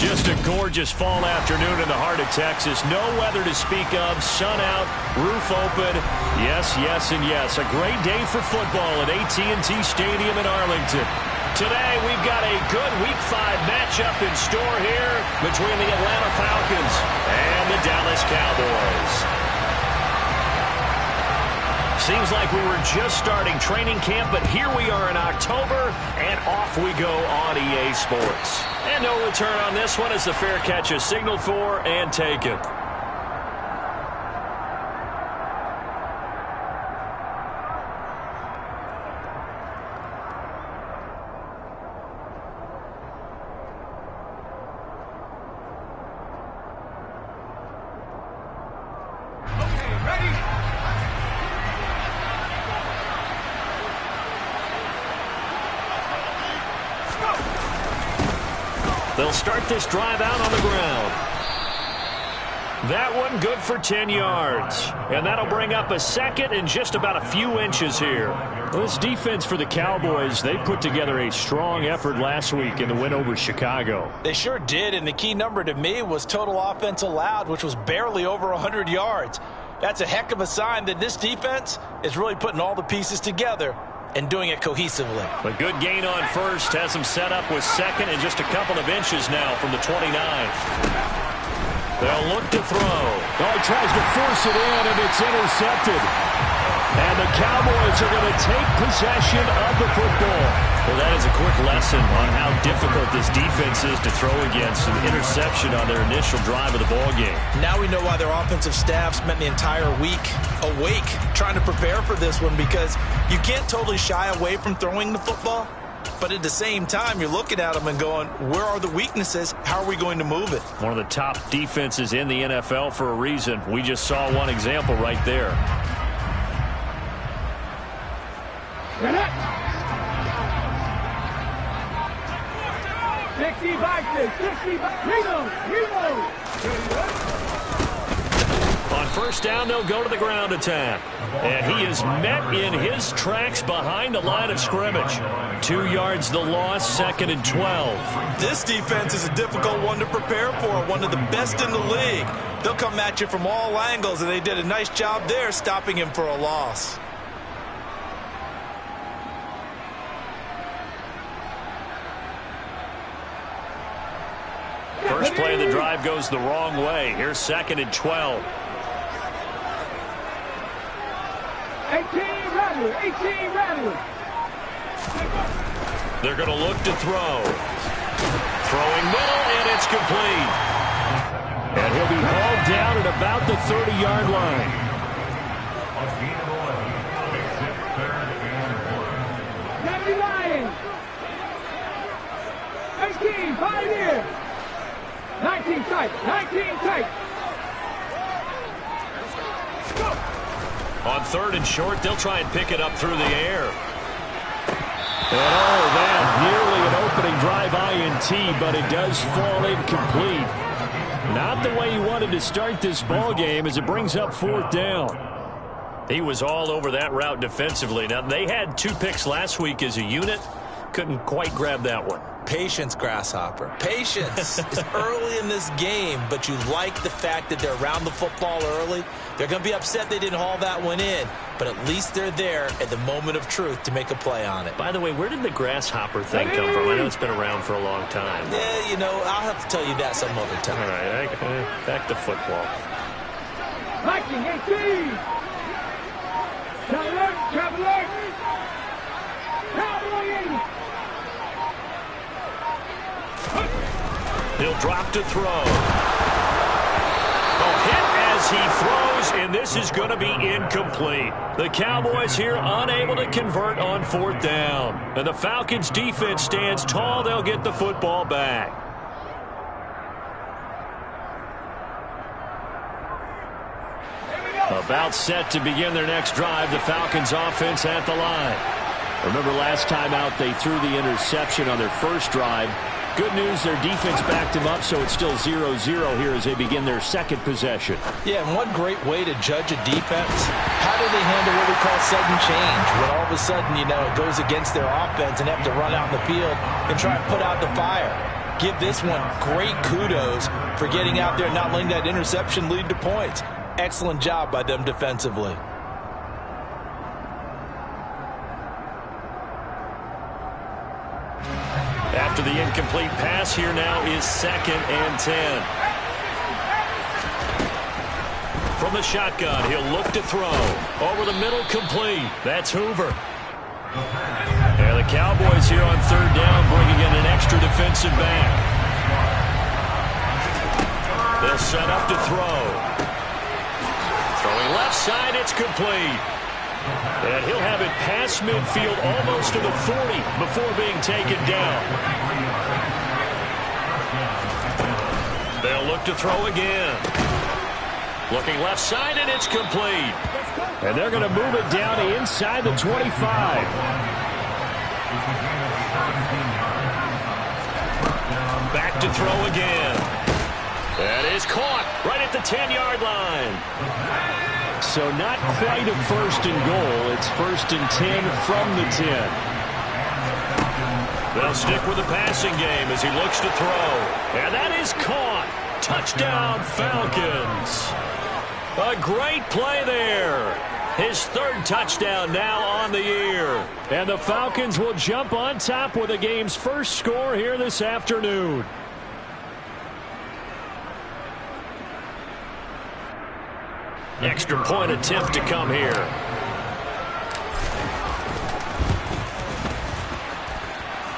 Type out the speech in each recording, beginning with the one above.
Just a gorgeous fall afternoon in the heart of Texas. No weather to speak of. Sun out, roof open. Yes, yes, and yes. A great day for football at AT&T Stadium in Arlington. Today, we've got a good Week 5 matchup in store here between the Atlanta Falcons and the Dallas Cowboys. Seems like we were just starting training camp, but here we are in October, and off we go on EA Sports. And no return on this one as the fair catch is signaled for and taken. They'll start this drive out on the ground. That one good for 10 yards. And that'll bring up a second and just about a few inches here. Well, this defense for the Cowboys, they put together a strong effort last week in the win over Chicago. They sure did, and the key number to me was total offense allowed, which was barely over 100 yards. That's a heck of a sign that this defense is really putting all the pieces together and doing it cohesively. A good gain on first has him set up with second and just a couple of inches now from the 29. They'll look to throw. Oh, he tries to force it in, and it's intercepted. And the Cowboys are going to take possession of the football. Well, that is a quick lesson on how difficult this defense is to throw against. An interception on their initial drive of the ballgame. Now we know why their offensive staff spent the entire week awake trying to prepare for this one, because you can't totally shy away from throwing the football. But at the same time, you're looking at them and going, where are the weaknesses? How are we going to move it? One of the top defenses in the NFL for a reason. We just saw one example right there. 60 On first down, they'll go to the ground attack. And he is met in his tracks behind the line of scrimmage. 2 yards the loss, second and 12. This defense is a difficult one to prepare for, one of the best in the league. They'll come at you from all angles, and they did a nice job there stopping him for a loss. First play of the drive goes the wrong way. Here's second and 12. 18 rattle. They're going to look to throw. Throwing middle, and it's complete. And he'll be hauled down at about the 30-yard line. Lions. 18, Pioneer. 19 tight. On third and short, they'll try and pick it up through the air. And that nearly an opening drive INT, but it does fall incomplete. Not the way he wanted to start this ball game as it brings up fourth down. He was all over that route defensively. Now, they had 2 picks last week as a unit. Couldn't quite grab that one. Patience, Grasshopper. Patience. It's early in this game, but you like the fact that they're around the football early. They're going to be upset they didn't haul that one in, but at least they're there at the moment of truth to make a play on it. By the way, where did the Grasshopper thing come from? I know it's been around for a long time. Yeah, you know, I'll have to tell you that some other time. All right, back to football. Viking 18. Traveler. Cowboy 80. He'll drop to throw. A hit as he throws, and this is going to be incomplete. The Cowboys here unable to convert on fourth down. And the Falcons' defense stands tall. They'll get the football back. About set to begin their next drive. The Falcons' offense at the line. Remember last time out they threw the interception on their first drive. Good news, their defense backed him up, so it's still 0-0 here as they begin their second possession. Yeah, and one great way to judge a defense, how do they handle what we call sudden change? When all of a sudden, you know, it goes against their offense and have to run out in the field and try and put out the fire. give this one great kudos for getting out there and not letting that interception lead to points. Excellent job by them defensively. After the incomplete pass, here now is 2nd and 10. From the shotgun, he'll look to throw. Over the middle, complete. That's Hoover. And the Cowboys here on 3rd down, bringing in an extra defensive back. They'll set up to throw. Throwing left side, it's complete. And he'll have it past midfield, almost to the 40, before being taken down. They'll look to throw again. Looking left side, and it's complete. And they're going to move it down to inside the 25. Back to throw again. That is caught right at the 10-yard line. So not quite a 1st and goal. It's 1st and 10 from the 10. They'll stick with the passing game as he looks to throw. And that is caught. Touchdown, Falcons. A great play there. His 3rd touchdown now on the year. And the Falcons will jump on top with the game's first score here this afternoon. Extra point attempt to come here.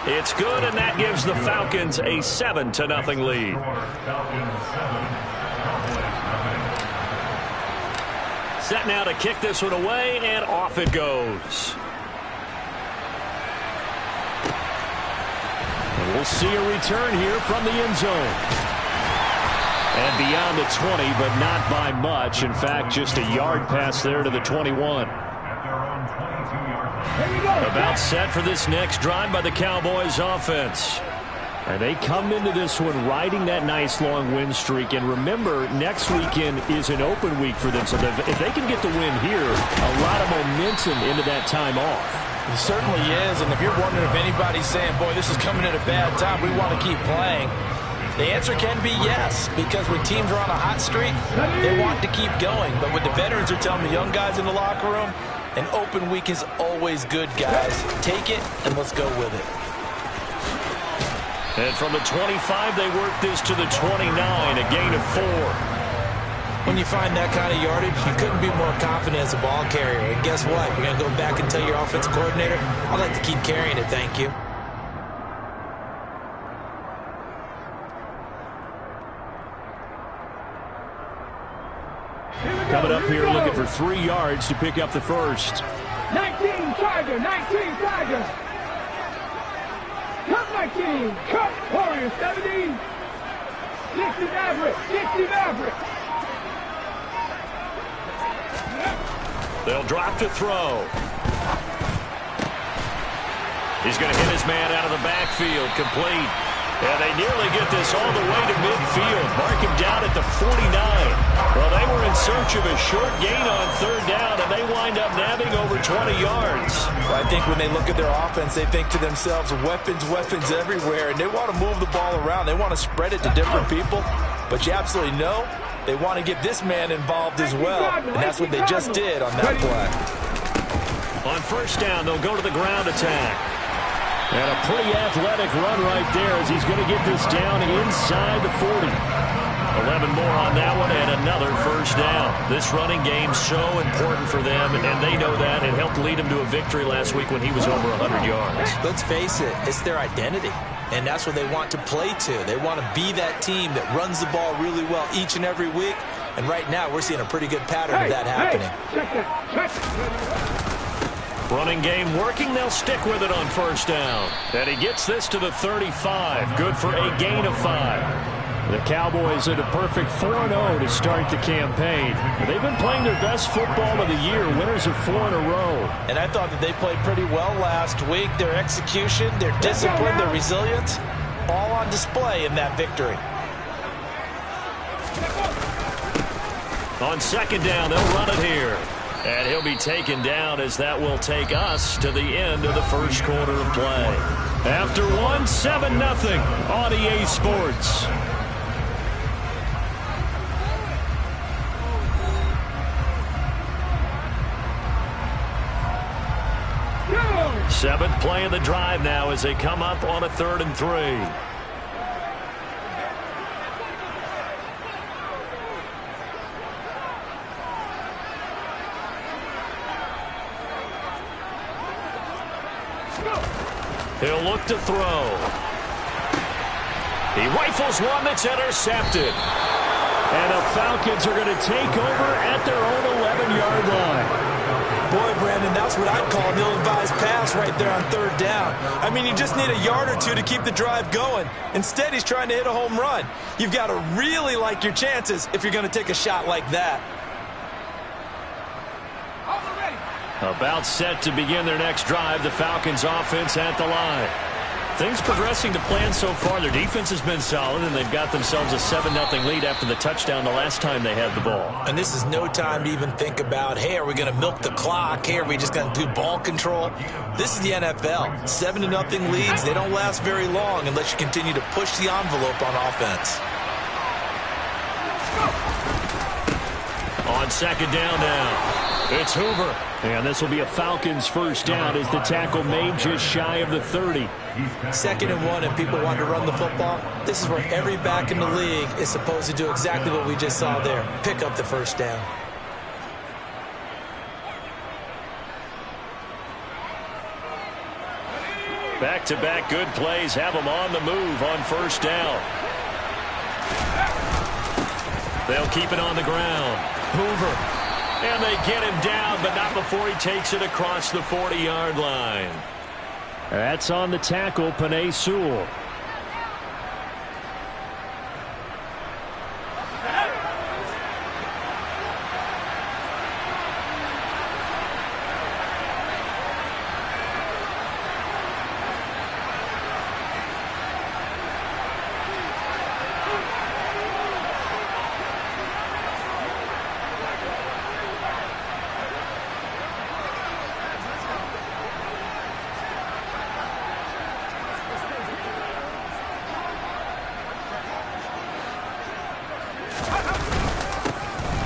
It's good, and that gives the Falcons a 7-0 lead. Set now to kick this one away, and off it goes. And we'll see a return here from the end zone. And beyond the 20, but not by much. In fact, just a yard pass there to the 21. About set for this next drive by the Cowboys offense. And they come into this one riding that nice long win streak. And remember, next weekend is an open week for them. So if they can get the win here, a lot of momentum into that time off. It certainly is. And if you're wondering if anybody's saying, boy, this is coming at a bad time, we want to keep playing, the answer can be yes, because when teams are on a hot streak, they want to keep going. But what the veterans are telling the young guys in the locker room, an open week is always good, guys. Take it, and let's go with it. And from the 25, they work this to the 29, a gain of 4. When you find that kind of yardage, you couldn't be more confident as a ball carrier. And guess what? You're going to go back and tell your offensive coordinator, I'd like to keep carrying it, thank you. Coming up here looking for 3 yards to pick up the first. 19 Tiger, 19 Tiger. Cut 19, cut Warriors 70. 60 Maverick, 60 Maverick. They'll drop to throw. He's going to hit his man out of the backfield, complete. And they nearly get this all the way to midfield. Mark him down at the 49. Well, they were in search of a short gain on 3rd down, and they wind up nabbing over 20 yards. Well, I think when they look at their offense, they think to themselves, weapons, weapons everywhere, and they want to move the ball around. They want to spread it to different people, but you absolutely know they want to get this man involved as well, and that's what they just did on that play. On 1st down, they'll go to the ground attack. And a pretty athletic run right there as he's going to get this down inside the 40. 11 more on that one and another 1st down. This running game's so important for them, and they know that. It helped lead them to a victory last week when he was over 100 yards. Let's face it, it's their identity, and that's what they want to play to. They want to be that team that runs the ball really well each and every week, and right now we're seeing a pretty good pattern of that happening. Running game working. They'll stick with it on 1st down. And he gets this to the 35. Good for a gain of 5. The Cowboys at a perfect 4-0 to start the campaign. They've been playing their best football of the year. Winners of 4 in a row. And I thought that they played pretty well last week. Their execution, their discipline, their resilience, all on display in that victory. On 2nd down, they'll run it here. And he'll be taken down as that will take us to the end of the first quarter of play. After one, 7-0 on EA Sports. Seventh play of the drive now as they come up on a 3rd and 3. He'll look to throw. He rifles one that's intercepted. And the Falcons are going to take over at their own 11-yard line. Boy, Brandon, that's what I'd call an ill-advised pass right there on 3rd down. I mean, you just need a yard or two to keep the drive going. Instead, he's trying to hit a home run. You've got to really like your chances if you're going to take a shot like that. About set to begin their next drive, the Falcons offense at the line. Things progressing to plan so far. Their defense has been solid, and they've got themselves a 7-0 lead after the touchdown the last time they had the ball. And this is no time to even think about, hey, are we going to milk the clock? Hey, are we just going to do ball control? This is the NFL. 7-0 leads, they don't last very long unless you continue to push the envelope on offense. On 2nd down now. It's Hoover. And this will be a Falcons first down as the tackle made just shy of the 30. 2nd and 1 and people want to run the football. This is where every back in the league is supposed to do exactly what we just saw there. Pick up the first down. Back-to-back good plays have them on the move on 1st down. They'll keep it on the ground. Hoover. And they get him down, but not before he takes it across the 40-yard line. That's on the tackle, Penei Sewell.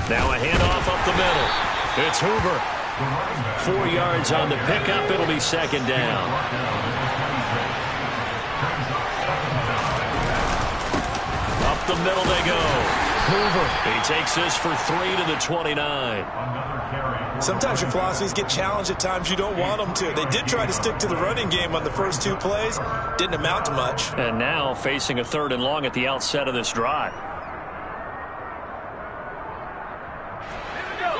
Now a handoff up the middle. It's Hoover. 4 yards on the pickup. It'll be 2nd down. Up the middle they go. Hoover. He takes this for 3 to the 29. Sometimes your philosophies get challenged at times you don't want them to. They did try to stick to the running game on the first 2 plays. Didn't amount to much. And now facing a 3rd and long at the outset of this drive.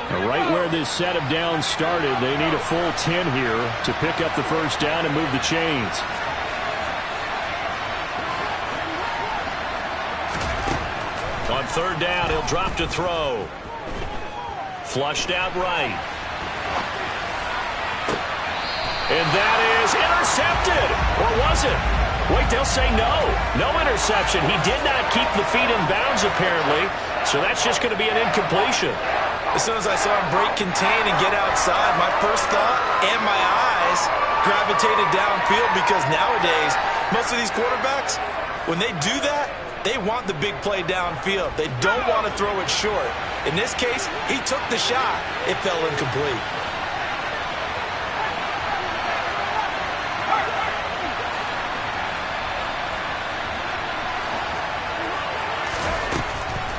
Right where this set of downs started, they need a full 10 here to pick up the first down and move the chains. On 3rd down, he'll drop to throw. Flushed out right. And that is intercepted. Or was it? Wait, they'll say no. No interception. He did not keep the feet in bounds, apparently. So that's just going to be an incompletion. As soon as I saw him break contain and get outside, my first thought and my eyes gravitated downfield because nowadays, most of these quarterbacks, when they do that, they want the big play downfield. They don't want to throw it short. In this case, he took the shot. It fell incomplete.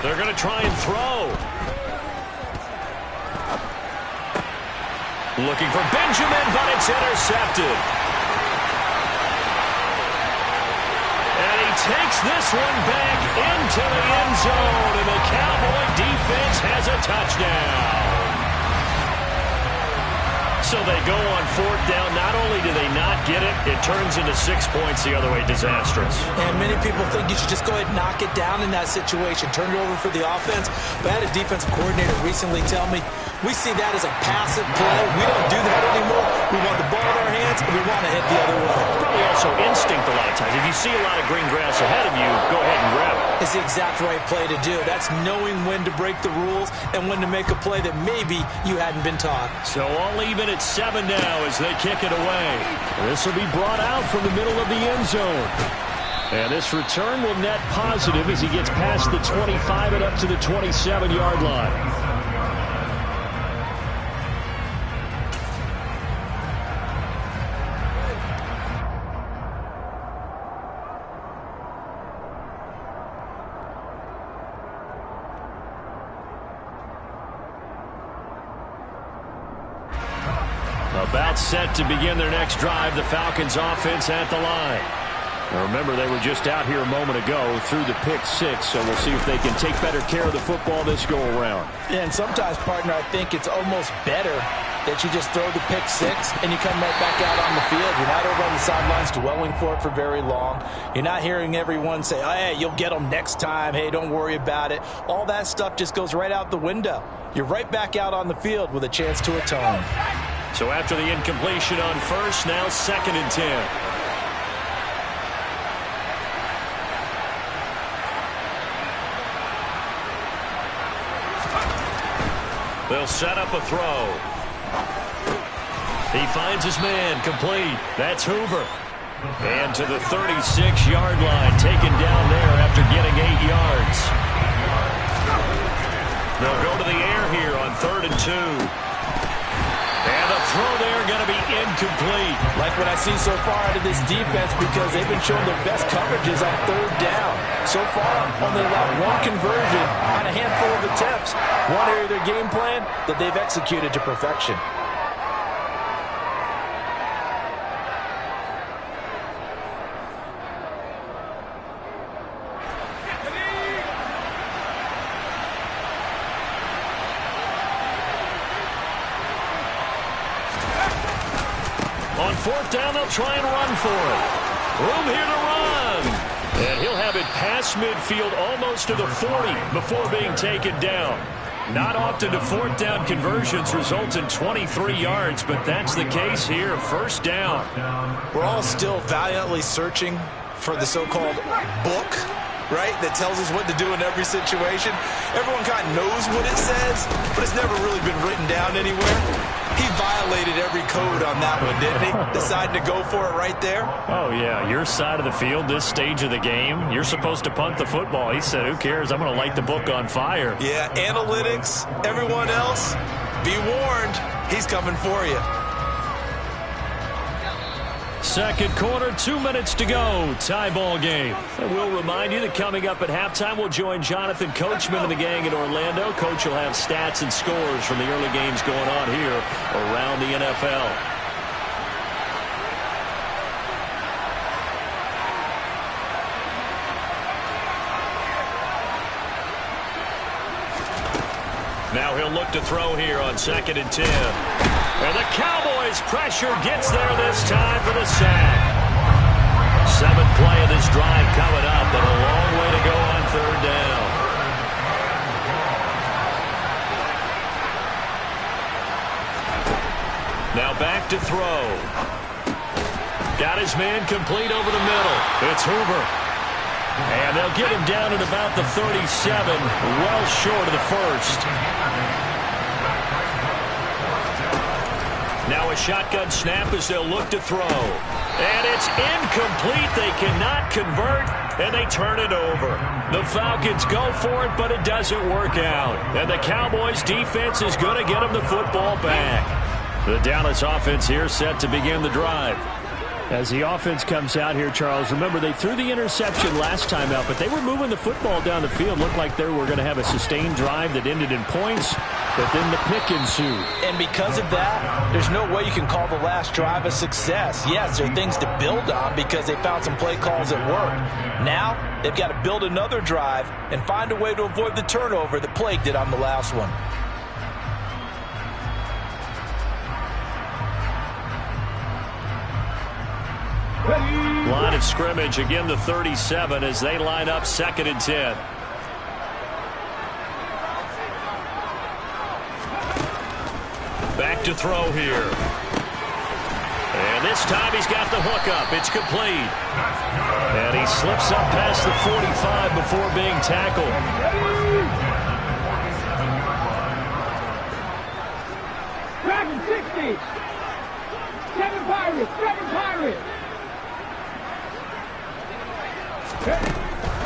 They're going to try and throw. Looking for Benjamin, but it's intercepted. And he takes this one back into the end zone, and the Cowboy defense has a touchdown. So they go on 4th down. Not only do they not get it, it turns into 6 points the other way. Disastrous. And many people think you should just go ahead and knock it down in that situation. Turn it over for the offense. But I had a defensive coordinator recently tell me, we see that as a passive play. We don't do that anymore. We want the ball in our hands, and we want to head the other way. Probably also instinct a lot of times. If you see a lot of green grass ahead of you, go ahead and grab it. It's the exact right play to do. That's knowing when to break the rules and when to make a play that maybe you hadn't been taught. So all even at 7 now as they kick it away. This will be brought out from the middle of the end zone. And this return will net positive as he gets past the 25 and up to the 27-yard line. About set to begin their next drive, the Falcons offense at the line. Now remember, they were just out here a moment ago through the pick 6, so we'll see if they can take better care of the football this go-around. Yeah, and sometimes, partner, I think it's almost better that you just throw the pick 6 and you come right back out on the field. You're not over on the sidelines dwelling for it for very long. You're not hearing everyone say, oh, hey, you'll get them next time. Hey, don't worry about it. All that stuff just goes right out the window. You're right back out on the field with a chance to atone. So after the incompletion on first, now 2nd and 10. They'll set up a throw. He finds his man, complete. That's Hoover. And to the 36-yard line, taken down there after getting 8 yards. They'll go to the air here on 3rd and 2. And the throw there going to be incomplete. Like what I see so far out of this defense, because they've been showing their best coverages on 3rd down. So far, only allowed 1 conversion on a handful of attempts. One area of their game plan that they've executed to perfection. On 4th down, they'll try and run for it. Room here to run. And he'll have it past midfield almost to the 40 before being taken down. Not often do 4th down conversions result in 23 yards, but that's the case here. 1st down. We're all still valiantly searching for the so-called book, right, that tells us what to do in every situation. Everyone kind of knows what it says, but it's never really been written down anywhere. He violated every code on that one, didn't he? Decided to go for it right there. Oh, yeah. Your side of the field, this stage of the game, you're supposed to punt the football. He said, who cares? I'm going to light the book on fire. Yeah, analytics, everyone else, be warned. He's coming for you. 2nd quarter, 2 minutes to go. Tie ball game. And we'll remind you that coming up at halftime, we'll join Jonathan Coachman and the gang in Orlando. Coach will have stats and scores from the early games going on here around the NFL. Now he'll look to throw here on 2nd and 10. And the Cowboys pressure gets there this time for the sack. 7th play of this drive coming up, and a long way to go on 3rd down. Now back to throw. Got his man complete over the middle. It's Hoover. And they'll get him down at about the 37, well short of the 1st. Now a shotgun snap as they'll look to throw. And it's incomplete. They cannot convert, and they turn it over. The Falcons go for it, but it doesn't work out. And the Cowboys defense is going to get them the football back. The Dallas offense here set to begin the drive. As the offense comes out here, Charles, remember they threw the interception last time out, but they were moving the football down the field. Looked like they were going to have a sustained drive that ended in points, but then the pick ensued. And because of that, there's no way you can call the last drive a success. Yes, there are things to build on because they found some play calls that work. Now, they've got to build another drive and find a way to avoid the turnover that plagued it on the last one. Line of scrimmage, again the 37 as they line up 2nd and 10. Back to throw here. And this This time he's got the hook up. It's complete. And he slips up past the 45 before being tackled. Dragon 60. 7 Pirates. 7 Pirates.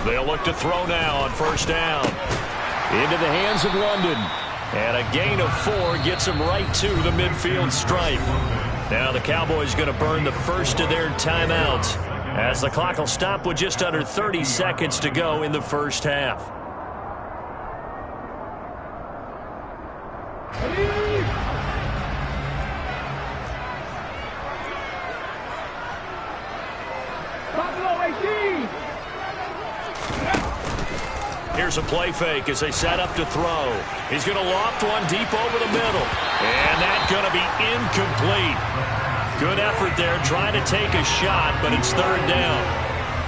They'll look to throw now on first down. Into the hands of London. And a gain of 4 gets him right to the midfield stripe. Now the Cowboys going to burn the first of their timeouts as the clock will stop with just under 30 seconds to go in the first half. Here's a play fake as they set up to throw. He's going to loft one deep over the middle. And that's going to be incomplete. Good effort there trying to take a shot, but it's third down.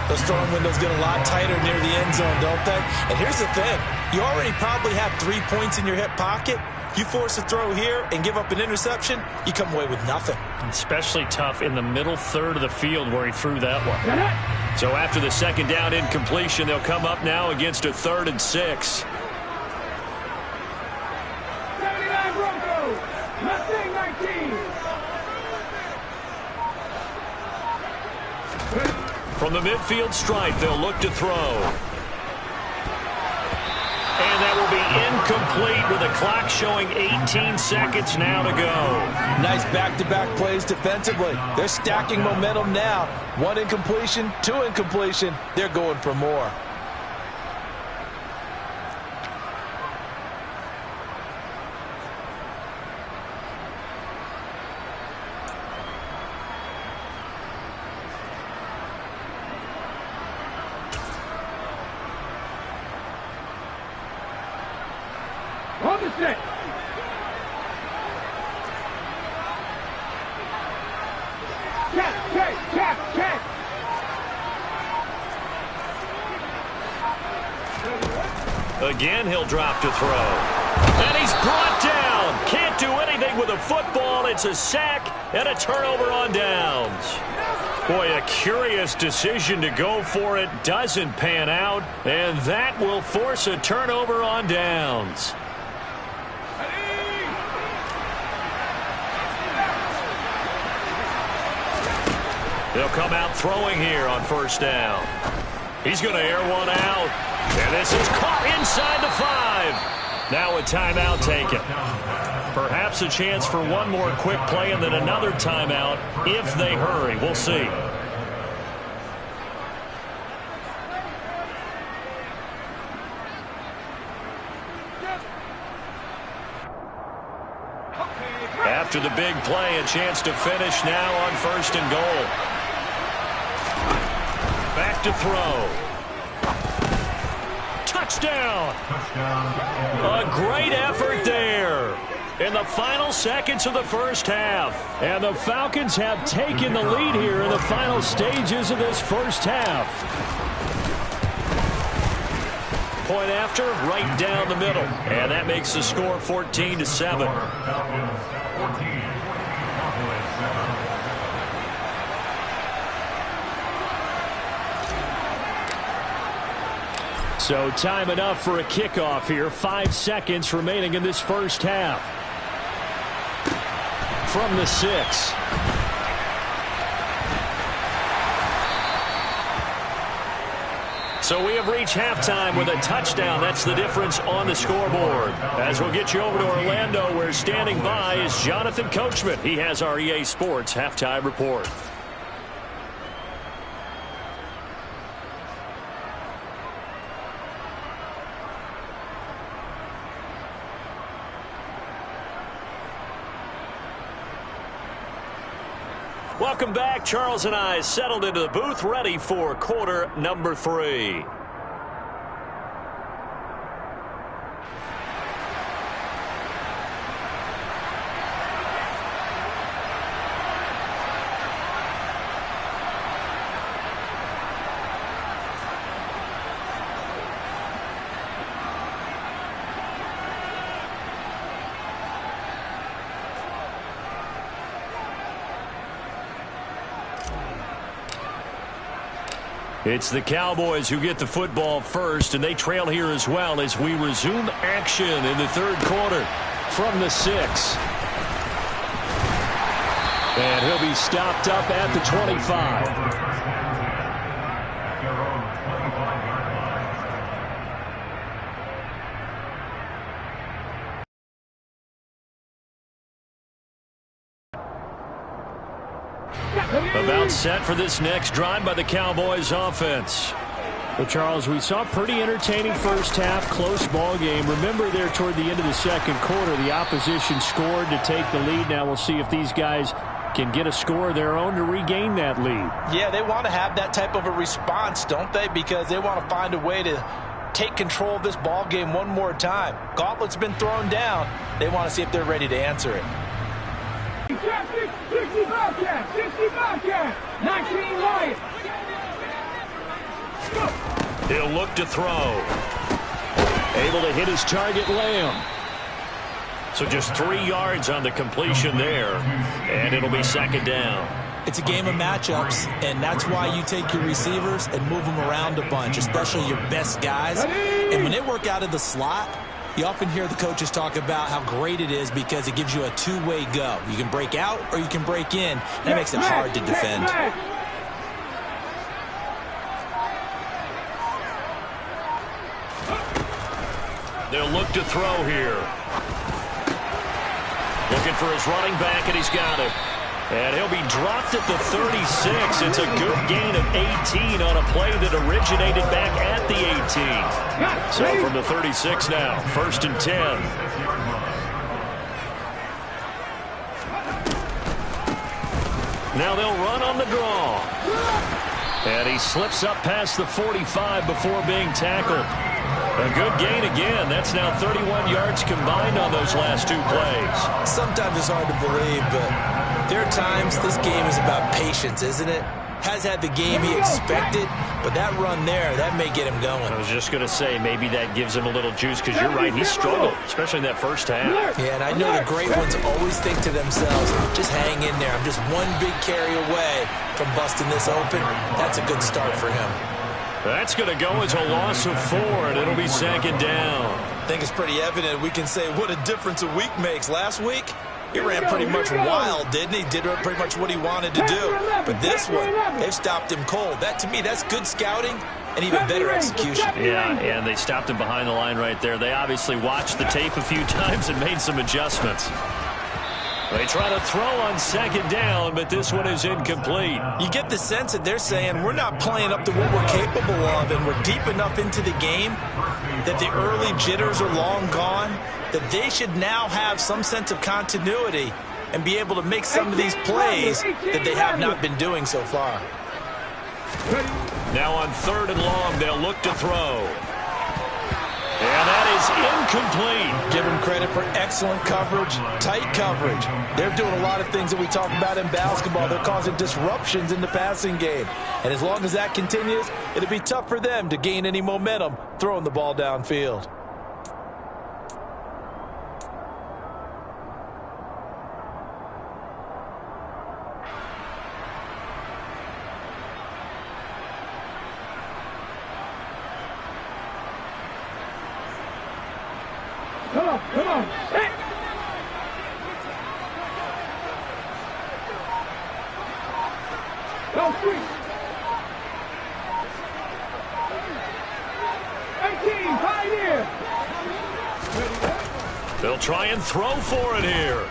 Those throwing windows get a lot tighter near the end zone, don't they? And here's the thing. You already probably have 3 points in your hip pocket. You force a throw here and give up an interception, you come away with nothing. Especially tough in the middle third of the field where he threw that one. So after the second down incompletion, they'll come up now against a 3rd and 6. 79 Broncos. Mustang 19. From the midfield stripe, they'll look to throw. And that will be incomplete with the clock showing 18 seconds now to go. Nice back-to-back plays defensively. They're stacking momentum now. 1 incompletion, 2 incompletion. They're going for more. On the set. Check. Again, he'll drop to throw. And he's brought down. Can't do anything with a football. It's a sack and a turnover on downs. Boy, a curious decision to go for it. Doesn't pan out. And that will force a turnover on downs. They'll come out throwing here on first down. He's going to air one out. And this is caught inside the 5. Now a timeout taken. Perhaps a chance for one more quick play and then another timeout if they hurry. We'll see. After the big play, a chance to finish now on first and goal. Back to throw. Touchdown. A great effort there in the final seconds of the first half. And the Falcons have taken the lead here in the final stages of this first half. Point after, right down the middle. And that makes the score 14-7. So time enough for a kickoff here. 5 seconds remaining in this first half. From the 6. So we have reached halftime with a touchdown. That's the difference on the scoreboard. As we'll get you over to Orlando, where standing by is Jonathan Coachman. He has our EA Sports halftime report. Welcome back. Charles and I settled into the booth, ready for quarter number 3. It's the Cowboys who get the football first, and they trail here as well as we resume action in the third quarter from the 6. And he'll be stopped up at the 25. About set for this next drive by the Cowboys offense. Well, Charles, we saw a pretty entertaining first half, close ball game. Remember there toward the end of the second quarter, the opposition scored to take the lead. Now we'll see if these guys can get a score of their own to regain that lead. Yeah, they want to have that type of a response, don't they? Because they want to find a way to take control of this ball game one more time. Gauntlet's been thrown down. They want to see if they're ready to answer it. 60 Bobcat, 19 Lions. He'll look to throw. Able to hit his target, Lamb. So just 3 yards on the completion there, and it'll be second down. It's a game of matchups, and that's why you take your receivers and move them around a bunch, especially your best guys. And when they work out of the slot, you often hear the coaches talk about how great it is because it gives you a two-way go. You can break out or you can break in. That makes it hard to defend. They'll look to throw here. Looking for his running back, and he's got it. And he'll be dropped at the 36. It's a good gain of 18 on a play that originated back at the 18. So from the 36 now, 1st and 10. Now they'll run on the draw. And he slips up past the 45 before being tackled. A good gain again. That's now 31 yards combined on those last 2 plays. Sometimes it's hard to believe, but there are times this game is about patience, isn't it? Has had the game he expected, but that run there, that may get him going. I was just going to say, maybe that gives him a little juice, because you're right, he struggled, especially in that first half. Yeah, and I know the great ones always think to themselves, just hang in there. I'm just one big carry away from busting this open. That's a good start for him. That's going to go as a loss of 4, and it'll be second down. I think it's pretty evident. We can say what a difference a week makes. Last week, he ran pretty much wild, didn't he? Did pretty much what he wanted to do. But this one, they've stopped him cold. That, to me, that's good scouting and even better execution. Yeah, and they stopped him behind the line right there. They obviously watched the tape a few times and made some adjustments. They try to throw on second down, but this one is incomplete. You get the sense that they're saying we're not playing up to what we're capable of, and we're deep enough into the game that the early jitters are long gone, that they should now have some sense of continuity and be able to make some of these plays that they have not been doing so far. Now on 3rd and long, they'll look to throw. And that is incomplete. Give them credit for excellent coverage, tight coverage. They're doing a lot of things that we talk about in basketball. They're causing disruptions in the passing game. And as long as that continues, it'll be tough for them to gain any momentum throwing the ball downfield. Come on. Hey. Go, 18, Pioneer. They'll try and throw for it here.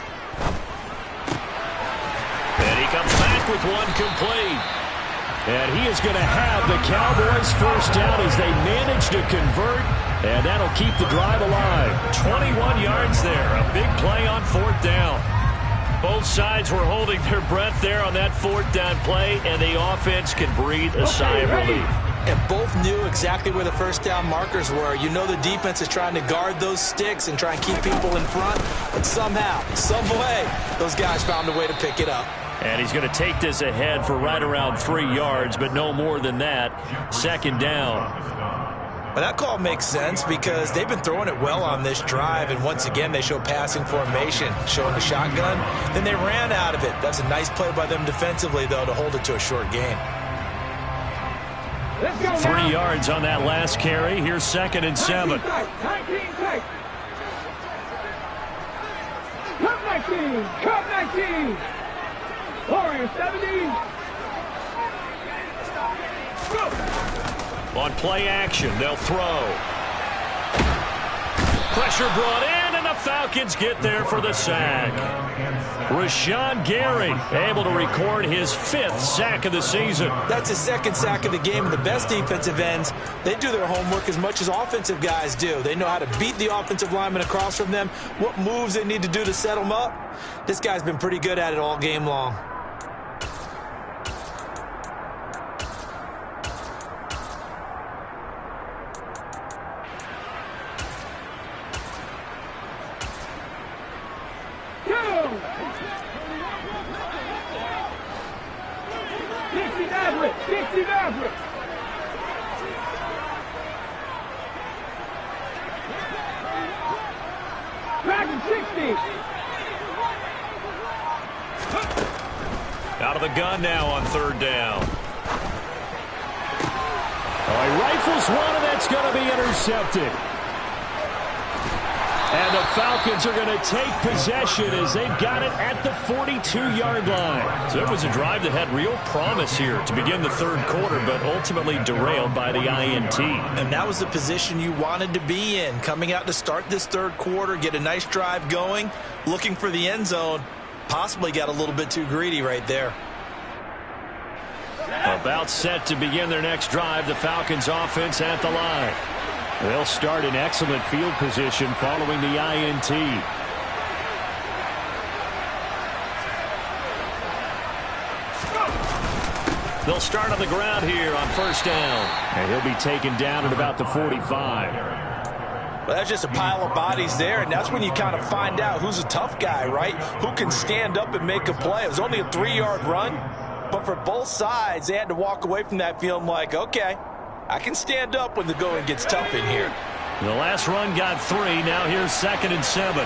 And he comes back with one complete. And he is going to have the Cowboys first down as they manage to convert. And that'll keep the drive alive. 21 yards there. A big play on 4th down. Both sides were holding their breath there on that 4th down play, and the offense can breathe a sigh of relief. And both knew exactly where the first down markers were. You know the defense is trying to guard those sticks and try and keep people in front. But somehow, some way, those guys found a way to pick it up. And he's going to take this ahead for right around 3 yards, but no more than that. Second down. But that call makes sense because they've been throwing it well on this drive, and once again they show passing formation, showing the shotgun. Then they ran out of it. That's a nice play by them defensively, though, to hold it to a short gain. Let's go 3 now. yards on that last carry. Here's 2nd and 7. 19 tight. Cut 19. Cut 19. Warriors 70. On play action, they'll throw. Pressure brought in, and the Falcons get there for the sack. Rashawn Gary able to record his 5th sack of the season. That's his 2nd sack of the game, and the best defensive ends, they do their homework as much as offensive guys do. They know how to beat the offensive lineman across from them, what moves they need to do to set them up. This guy's been pretty good at it all game long. Out of the gun now on 3rd down. Oh, he rifles one, and that's going to be intercepted. And the Falcons are going to take possession as they've got it at the 42-yard line. So it was a drive that had real promise here to begin the 3rd quarter, but ultimately derailed by the INT. And that was the position you wanted to be in, coming out to start this 3rd quarter, get a nice drive going, looking for the end zone. Possibly got a little bit too greedy right there. About set to begin their next drive, the Falcons offense at the line. They'll start in excellent field position following the INT. They'll start on the ground here on 1st down. And he'll be taken down at about the 45. Well, that's just a pile of bodies there, and that's when you kind of find out who's a tough guy, right? Who can stand up and make a play. It was only a 3-yard run, but for both sides, they had to walk away from that feeling like, okay, I can stand up when the going gets tough in here. The last run got 3. Now here's 2nd and 7.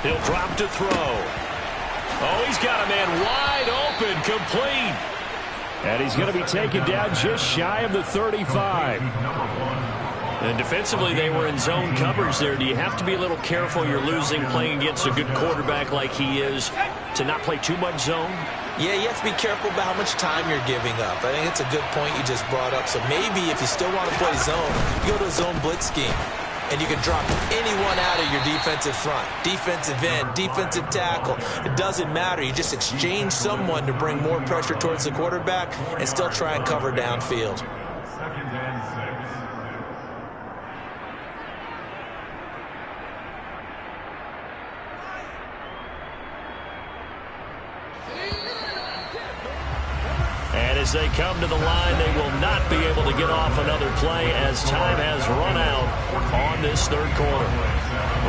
He'll drop to throw. Oh, he's got a man wide open, complete. And he's going to be taken down just shy of the 35. And defensively, they were in zone coverage there. Do you have to be a little careful? You're losing playing against a good quarterback like he is to not play too much zone? Yeah, you have to be careful about how much time you're giving up. I think it's a good point you just brought up. So maybe if you still want to play zone, you go to a zone blitz scheme. And you can drop anyone out of your defensive front. Defensive end, defensive tackle. It doesn't matter. You just exchange someone to bring more pressure towards the quarterback and still try and cover downfield. And as they come to the line, they will not be able to get off another play as time has run out on this 3rd quarter.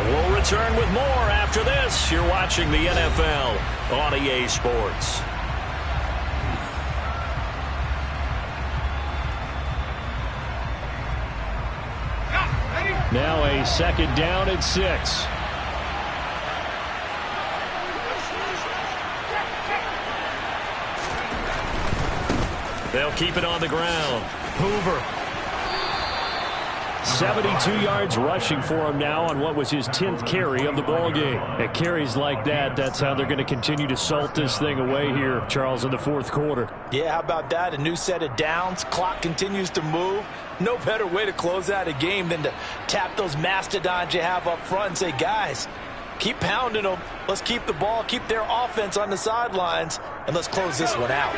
We'll return with more after this. You're watching the NFL on EA Sports. Now a 2nd down and 6. They'll keep it on the ground. Hoover. 72 yards rushing for him now on what was his 10th carry of the ball game. At carries like that, that's how they're going to continue to salt this thing away here, Charles, in the 4th quarter. Yeah, how about that? A new set of downs. Clock continues to move. No better way to close out a game than to tap those mastodons you have up front and say, guys, keep pounding them. Let's keep the ball, keep their offense on the sidelines, and let's close this one out.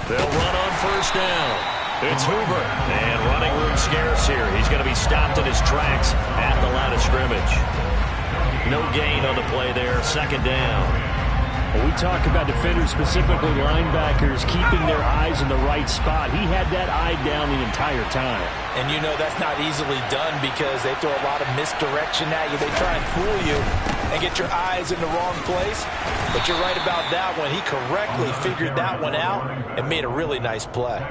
They'll run on 1st down. It's Hoover. And running room scarce here. He's going to be stopped in his tracks at the line of scrimmage. No gain on the play there. 2nd down. When we talk about defenders, specifically linebackers, keeping their eyes in the right spot, he had that eye down the entire time. And you know that's not easily done because they throw a lot of misdirection at you. They try and fool you and get your eyes in the wrong place. But you're right about that one. He correctly figured that one out and made a really nice play.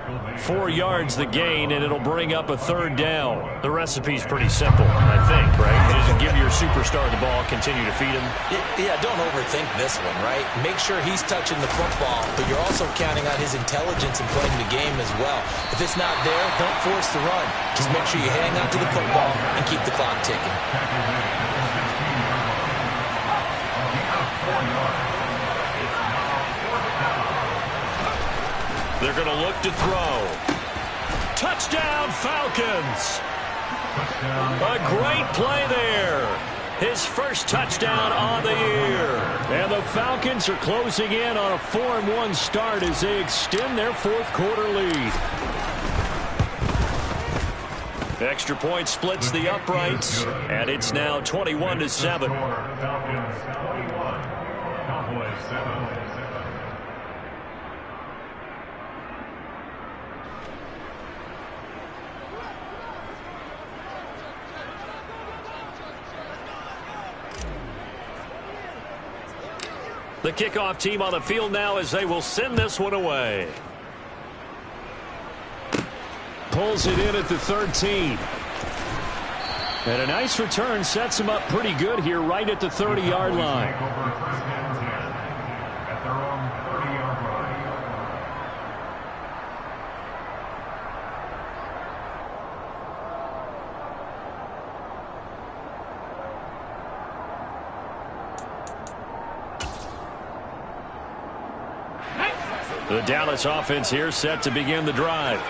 4 yards the gain, and it'll bring up a 3rd down. The recipe's pretty simple, I think, right? Just give your superstar the ball, continue to feed him. Yeah, don't overthink this one, right? Make sure he's touching the football, but you're also counting on his intelligence in playing the game as well. If it's not there, don't force the run. Just make sure you hang on to the football and keep the clock ticking. They're going to look to throw. Touchdown, Falcons! A great play there. His first touchdown on the year. And the Falcons are closing in on a 4-1 start as they extend their 4th quarter lead. Extra point splits the uprights, and it's now 21-7. The kickoff team on the field now as they will send this one away. Pulls it in at the 13. And a nice return sets him up pretty good here right at the 30-yard line. The Dallas offense here set to begin the drive.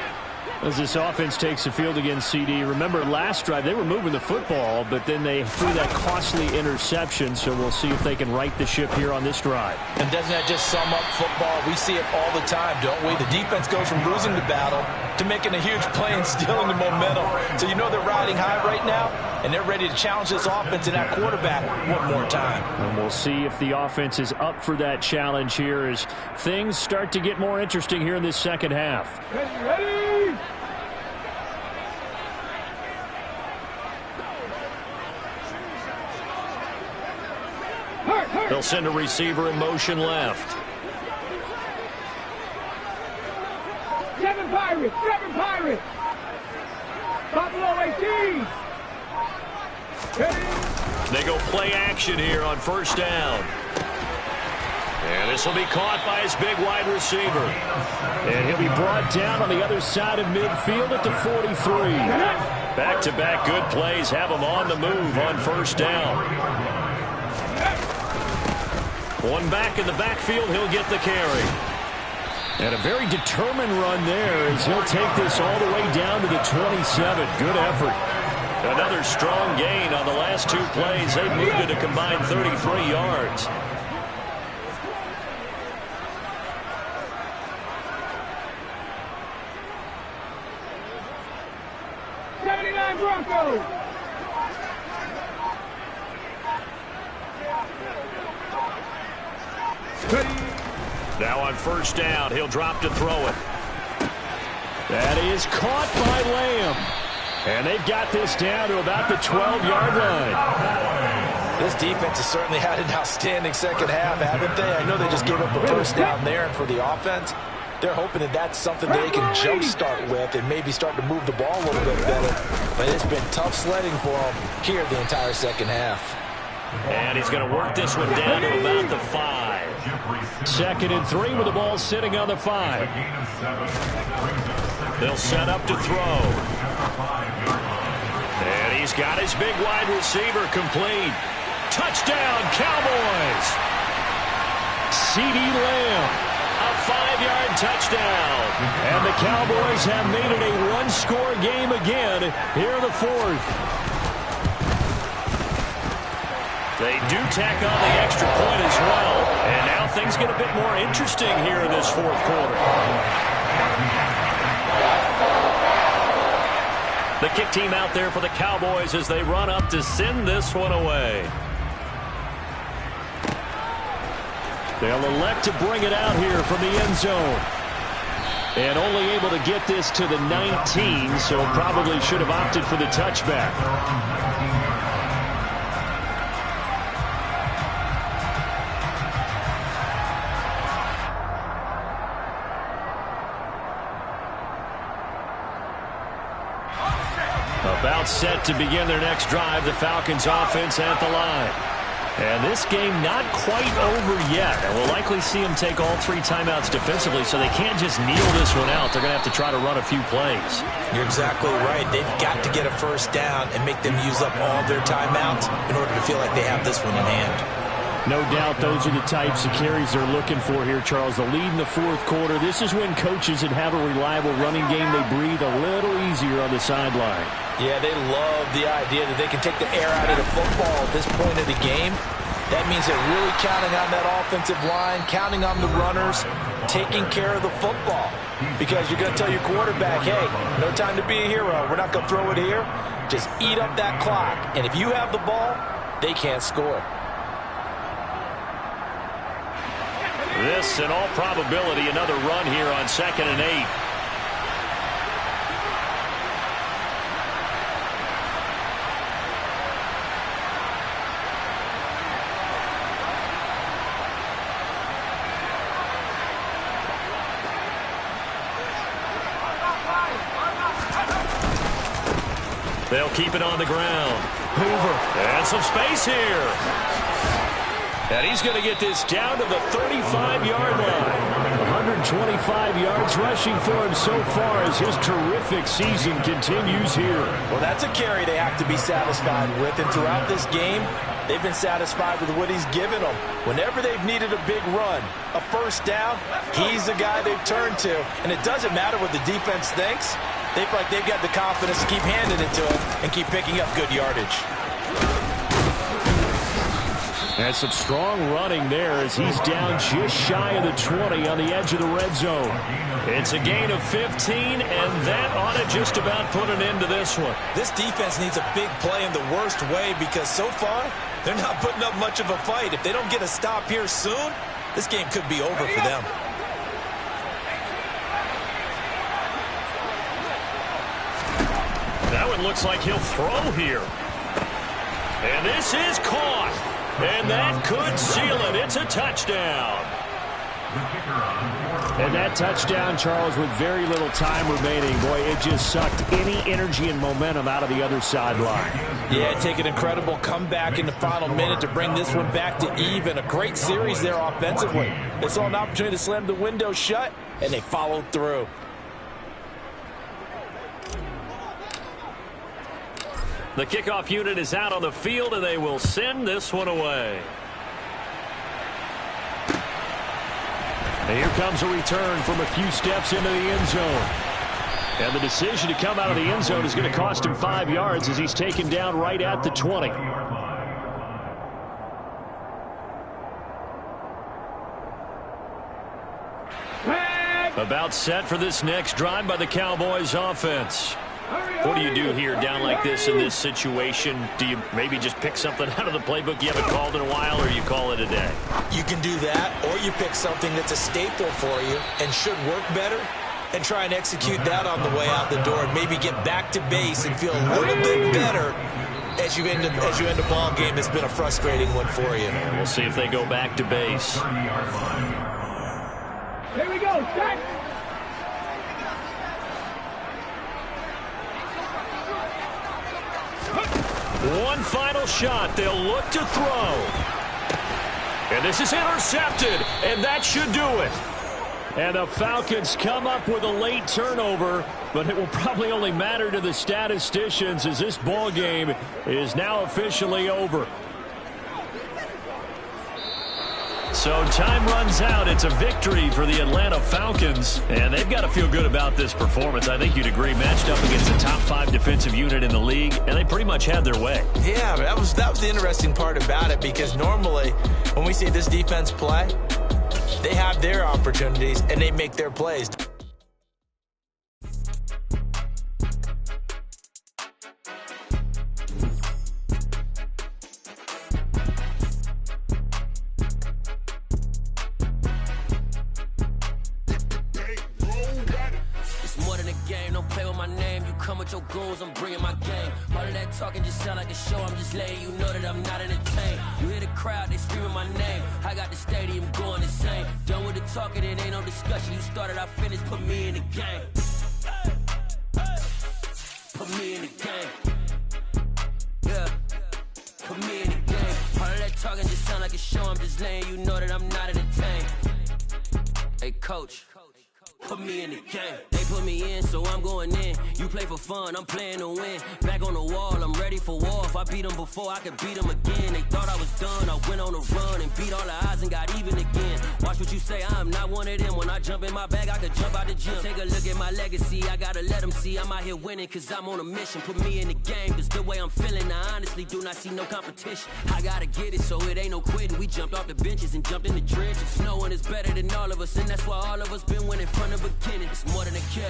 As this offense takes the field against CD, remember last drive they were moving the football, but then they threw that costly interception, so we'll see if they can right the ship here on this drive. And doesn't that just sum up football? We see it all the time, don't we? The defense goes from losing the battle to making a huge play and stealing the momentum. So you know they're riding high right now, and they're ready to challenge this offense and that quarterback one more time. And we'll see if the offense is up for that challenge here as things start to get more interesting here in this second half. Ready? They'll send a receiver in motion left. 7 Pirates, 7 Pirates. Buffalo 18. They go play action here on first down. And this will be caught by his big wide receiver. And he'll be brought down on the other side of midfield at the 43. Back-to-back good plays have him on the move on first down. One back in the backfield, he'll get the carry. And a very determined run there as he'll take this all the way down to the 27. Good effort. Another strong gain on the last 2 plays. They moved it a combined 33 yards. Broncos. Now on first down, he'll drop to throw it. That is caught by Lamb. And they've got this down to about the 12-yard line. This defense has certainly had an outstanding second half, haven't they? I know they just gave up a first down there, and for the offense, they're hoping that that's something they can jumpstart with and maybe start to move the ball a little bit better. But it's been tough sledding for them here the entire second half. And he's going to work this one down to about the 5. 2nd and 3 with the ball sitting on the 5. They'll set up to throw. And he's got his big wide receiver complete. Touchdown, Cowboys! C.D. Lamb, a 5-yard touchdown. And the Cowboys have made it a one-score game again here in the 4th. They do tack on the extra point as well. And now things get a bit more interesting here in this 4th quarter. The kick team out there for the Cowboys as they run up to send this one away. They'll elect to bring it out here from the end zone. And only able to get this to the 19, so probably should have opted for the touchback. About set to begin their next drive, the Falcons offense at the line. And this game not quite over yet. And we'll likely see them take all 3 timeouts defensively, so they can't just kneel this one out. They're going to have to try to run a few plays. You're exactly right. They've got to get a first down and make them use up all their timeouts in order to feel like they have this one in hand. No doubt those are the types of carries they're looking for here, Charles. The lead in the fourth quarter. This is when coaches that have a reliable running game, they breathe a little easier on the sideline. Yeah, they love the idea that they can take the air out of the football at this point of the game. That means they're really counting on that offensive line, counting on the runners, taking care of the football. Because you're going to tell your quarterback, hey, no time to be a hero. We're not going to throw it here. Just eat up that clock. And if you have the ball, they can't score. This, in all probability, another run here on 2nd and 8. They'll keep it on the ground. Hoover. And some space here. And he's going to get this down to the 35-yard line. 125 yards rushing for him so far as his terrific season continues here. Well, that's a carry they have to be satisfied with. And throughout this game, they've been satisfied with what he's given them. Whenever they've needed a big run, a first down, he's the guy they've turned to. And it doesn't matter what the defense thinks. They feel like they've got the confidence to keep handing it to him and keep picking up good yardage. And some strong running there as he's down just shy of the 20 on the edge of the red zone. It's a gain of 15, and that ought to just about put an end to this one. This defense needs a big play in the worst way because so far they're not putting up much of a fight. If they don't get a stop here soon, this game could be over for them. That one looks like he'll throw here. And this is caught. And that could seal it. It's a touchdown. And that touchdown, Charles, with very little time remaining. Boy, it just sucked any energy and momentum out of the other sideline. Yeah, take an incredible comeback in the final minute to bring this one back to even. A great series there offensively. They saw an opportunity to slam the window shut, and they followed through. The kickoff unit is out on the field, and they will send this one away. And here comes a return from a few steps into the end zone. And the decision to come out of the end zone is going to cost him 5 yards as he's taken down right at the 20. About set for this next drive by the Cowboys offense. What do you do here down like this in this situation? Do you maybe just pick something out of the playbook you haven't called in a while, or you call it a day? You can do that, or you pick something that's a staple for you and should work better and try and execute that on the way out the door and maybe get back to base and feel a little bit better as you end a ball game that's been a frustrating one for you. And we'll see if they go back to base. Here we go, set. One final shot. They'll look to throw. And this is intercepted, and that should do it. And the Falcons come up with a late turnover, but it will probably only matter to the statisticians as this ball game is now officially over. So time runs out. It's a victory for the Atlanta Falcons, and they've got to feel good about this performance. I think you'd agree, matched up against the top 5 defensive unit in the league, and they pretty much had their way. Yeah, that was the interesting part about it, because normally when we see this defense play, they have their opportunities and they make their plays. name. You come with your goons, I'm bringing my game. All of that talking just sound like a show. I'm just letting you know that I'm not entertained. You hear the crowd, they screaming my name. I got the stadium going insane. Done with the talking, it ain't no discussion. You started, I finished, put me in the game. Put me in the game. Yeah. Put me in the game. All of that talking just sound like a show. I'm just letting you know that I'm not entertained. Hey, coach, put me in the game. They put me in, so I'm going in. You play for fun, I'm playing to win. Back on the wall, I'm ready for war. If I beat them before, I could beat them again. They thought I was done, I went on a run and beat all the odds and got even again. Watch what you say, I'm not one of them. When I jump in my bag, I could jump out the gym. Take a look at my legacy, I gotta let them see I'm out here winning, cause I'm on a mission. Put me in the game, cause the way I'm feeling, I honestly do not see no competition. I gotta get it, so it ain't no quitting. We jumped off the benches and jumped in the trenches. No one is better than all of us, and that's why all of us been winning from the beginning. It's more than a